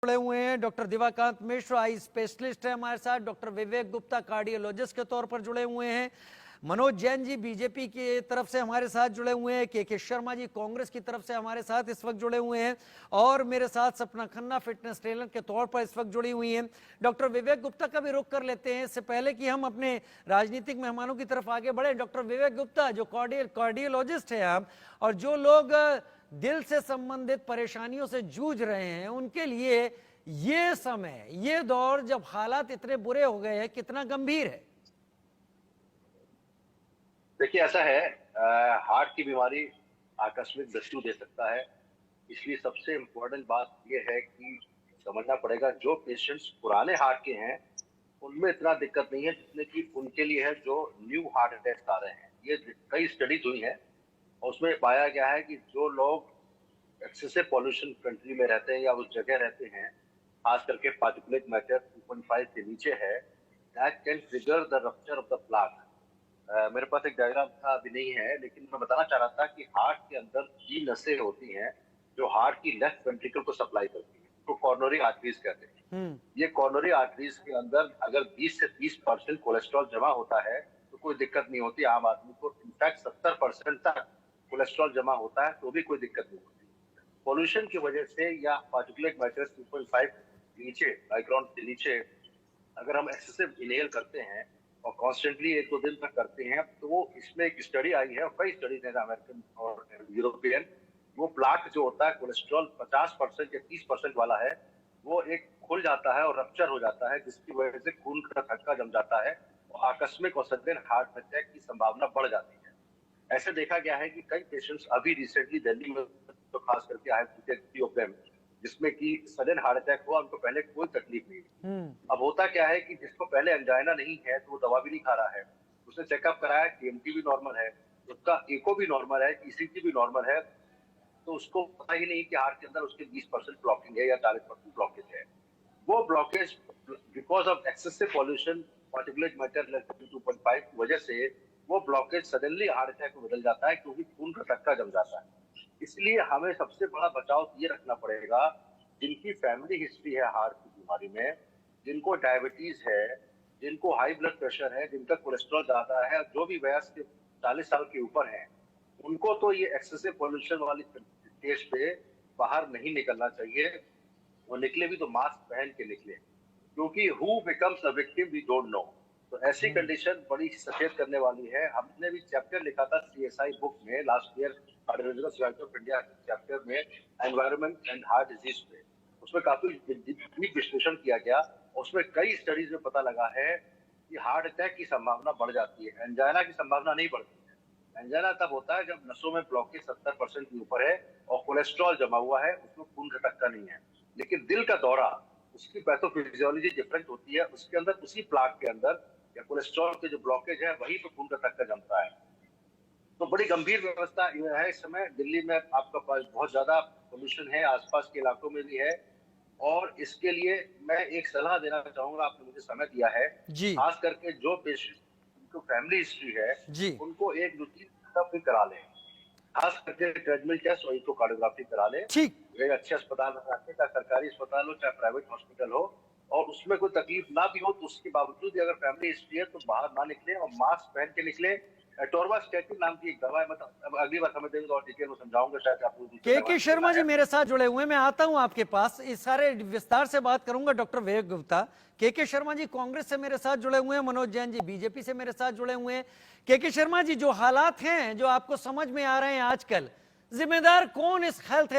जुड़े हुए हैं। डॉक्टर दिवाकांत मिश्र आई स्पेशलिस्ट है हमारे साथ, डॉक्टर विवेक गुप्ता कार्डियोलॉजिस्ट के तौर पर जुड़े हुए हैं, मनोज जैन जी बीजेपी की तरफ से हमारे साथ जुड़े हुए हैं, के शर्मा जी कांग्रेस की तरफ से हमारे साथ इस वक्त जुड़े हुए हैं और मेरे साथ सपना खन्ना फिटनेस ट्रेनर के तौर पर इस वक्त जुड़ी हुई हैं। डॉक्टर विवेक गुप्ता का भी रुख कर लेते हैं इससे पहले कि हम अपने राजनीतिक मेहमानों की तरफ आगे बढ़े। डॉक्टर विवेक गुप्ता जो कार्डियोलॉजिस्ट है आप, और जो लोग दिल से संबंधित परेशानियों से जूझ रहे हैं, उनके लिए ये समय, ये दौर जब हालात इतने बुरे हो गए हैं, कितना गंभीर है? देखिए, ऐसा है, हार्ट की बीमारी आकस्मिक मृत्यु दे सकता है। इसलिए सबसे इम्पोर्टेंट बात यह है कि समझना पड़ेगा जो पेशेंट्स पुराने हार्ट के हैं उनमें इतना दिक्कत नहीं है जितने कि उनके लिए है जो न्यू हार्ट अटैक आ रहे हैं। ये कई स्टडीज हुई हैं और उसमें पाया गया है कि जो लोग एक्सेसिव पॉल्यूशन कंट्री में रहते हैं या उस जगह रहते हैं, खास करके पार्टिकुलेट मैटर 2.5 के नीचे है, that can trigger the rupture of the plaque. मेरे पास एक डायग्राम था, अभी नहीं है, लेकिन मैं बताना चाह रहा था कि हार्ट के अंदर 3 नसें होती हैं जो हार्ट की लेफ्ट वेंट्रिकल को सप्लाई करती है, तो कॉर्नरी आर्टरीज कहते हैं। ये कॉर्नरी आर्टरीज के अंदर अगर 20 से 30% कोलेस्ट्रॉल जमा होता है तो कोई दिक्कत नहीं होती आम आदमी को। इनफैक्ट 70% तक कोलेस्ट्रॉल जमा होता है तो भी कोई दिक्कत नहीं होती। पॉल्यूशन की वजह से या पार्टिकुलेट मैटर 2.5 नीचे, माइक्रोन के नीचे अगर हम एक्सेसिव इनहेल करते हैं और कॉन्स्टेंटली 1-2 दिन तक करते हैं, तो वो इसमें एक स्टडी आई है और कई स्टडीज हैं अमेरिकन और यूरोपियन। वो प्लाक जो होता है कोलेस्ट्रॉल 50% या 30% वाला है, वो एक खुल जाता है और रप्चर हो जाता है, जिसकी वजह से खून का थक्का जम जाता है और आकस्मिक और सडन हार्ट अटैक की संभावना बढ़ जाती है। ऐसे देखा गया है कि कई पेशेंट्स अभी रिसेंटली दिल्ली में तो खास करके आई हैव जिसमें कि सडन हार्ट अटैक हुआ, उनको पहले कोई तकलीफ नहीं थी। अब होता क्या है कि जिसको पहले एंजाइना नहीं है तो वो दवा भी नहीं खा रहा है, उसने चेकअप कराया, टीएमटी भी नॉर्मल है, उसका एको भी नॉर्मल है, ईसीजी भी नॉर्मल है, तो उसको पता ही नहीं कि हार्ट के अंदर उसके 20% ब्लॉकिंग है या 40% ब्लॉकेज है। वो blockage because of excessive pollution, particulate matter 2.5 की वजह से वो ब्लॉकेज सडनली हार्ट अटैक में बदल जाता है क्योंकि खून का थक्का जम जाता है। इसलिए हमें सबसे बड़ा बचाव ये रखना पड़ेगा, जिनकी फैमिली हिस्ट्री है हार्ट की बीमारी में, जिनको डायबिटीज है, जिनको हाई ब्लड प्रेशर है, जिनका कोलेस्ट्रॉल ज्यादा है, जो भी वयस्क 40 साल के ऊपर हैं, उनको तो ये एक्सेसिव पॉल्यूशन वाली स्टेज पे बाहर नहीं निकलना चाहिए। वो निकले भी तो मास्क पहन के निकले, क्योंकि who becomes a victim we don't know. तो ऐसी कंडीशन बड़ी सचेत करने वाली है। हमने भी चैप्टर लिखा था सीएसआई बुक में last year, cardiological society of India chapter में, एनवायरनमेंट एंड हार्ट डिजीज पे। उसमें काफी विश्लेषण किया गया। उसमें कई स्टडीज में पता लगा है कि हार्ट अटैक की संभावना बढ़ जाती है, एंजाइना की संभावना नहीं बढ़ती है। एंजाइना तब होता है जब नसों में ब्लॉकेज 70% के ऊपर है और कोलेस्ट्रॉल जमा हुआ है, उसमें खून का थक्का नहीं है। लेकिन दिल का दौरा, उसकी पैथोफिजियोलॉजी डिफरेंट होती है, उसके अंदर उसी प्लाक के अंदर या कोलेस्ट्रॉल के जो ब्लॉकेज है वहीं पे खून का थक्का जमता है। तो बड़ी गंभीर व्यवस्था है इस समय दिल्ली में। आपका पास बहुत ज्यादा पोल्यूशन है, आसपास के इलाकों में भी है, और इसके लिए मैं एक सलाह देना चाहूंगा, आपने मुझे समय दिया है, जी खास करके जो पेशेंट को फैमिली हिस्ट्री है जी उनको एक रूटीन चेकअप भी करा लें, खास करके ट्रेडमिल टेस्ट और इकोकार्डियोग्राफी करा लें। ठीक। एक अच्छे अस्पताल में रखें, चाहे सरकारी अस्पताल हो चाहे प्राइवेट हॉस्पिटल हो, और उसमें कोई तकलीफ ना भी हो तो उसके बावजूद भी अगर फैमिली हिस्ट्री है तो बाहर ना निकले और मास्क पहन के निकले। टोरवास्टैटिन नाम की एक दवा है, मतलब अगली बार समय देंगे तो और डिटेल में समझाऊंगा, शायद आपको के शर्मा जी मेरे साथ जुड़े हुए हैं, मैं आता हूं आपके पास, इस सारे विस्तार से बात करूंगा। डॉक्टर विवेक गुप्ता, के शर्मा जी कांग्रेस से मेरे साथ जुड़े हुए हैं, मनोज जैन जी बीजेपी से मेरे साथ जुड़े हुए हैं। के शर्मा जी, जो हालात हैं जो आपको समझ में आ रहे हैं आजकल, जिम्मेदार कौन इस हेल्थ